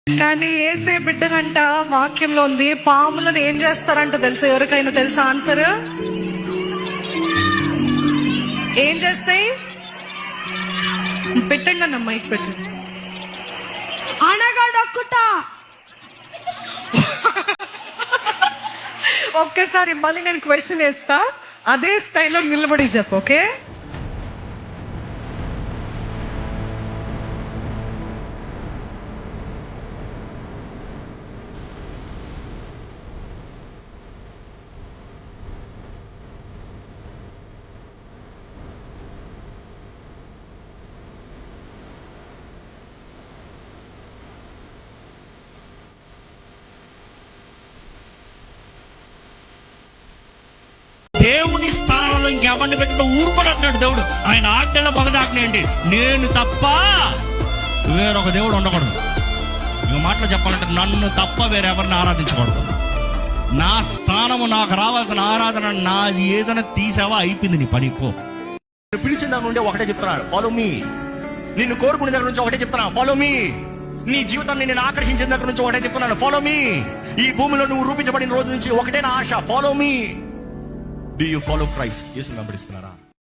కానీ ఏసే బిడ్డనంట వాక్యంలో ఉంది, పాములను ఏం చేస్తారంట తెలుసా? ఎవరికైనా తెలుసా ఆన్సర్? ఏం చేస్తాయి? పెట్టండి అన్న మైక్ పెట్టండి. అనగడొక్కుతా. ఒక్కసారి మళ్ళీ నేను క్వశ్చన్ వేస్తా, అదే స్టైల్లో నిలబడి చెప్పు, ఓకే? దేవుని స్థానంలో ఇంకెవరిని పెట్టడం ఊరుకొని అంటున్నాడు దేవుడు. ఆయన ఆజ్ఞలో మొదటి ఆజ్ఞ ఏంటి? నేను తప్ప వేరొక దేవుడు ఉండకూడదు. ఇంక మాటలు చెప్పాలంటే నన్ను తప్ప వేరెవరిని ఆరాధించకూడదు. నా స్థానము, నాకు రావాల్సిన ఆరాధన నాది ఏదైనా తీసావా, అయిపోయింది నీ పని. పో. పిలిచిన దగ్గర నుండి ఒకటే చెప్తున్నాడు, ఫాలో మీ. నిన్ను కోరుకునే దగ్గర నుంచి ఒకటే చెప్తున్నాను, ఫాలో మీ. నీ జీవితాన్ని నేను ఆకర్షించిన దగ్గర నుంచి ఒకటే చెప్తున్నాను, ఫాలో మీ. ఈ భూమిలో నువ్వు రూపించబడిన రోజు నుంచి ఒకటే నా ఆశ, follow me. Do you follow Christ? యేసుని వెంబడిస్తున్నారా?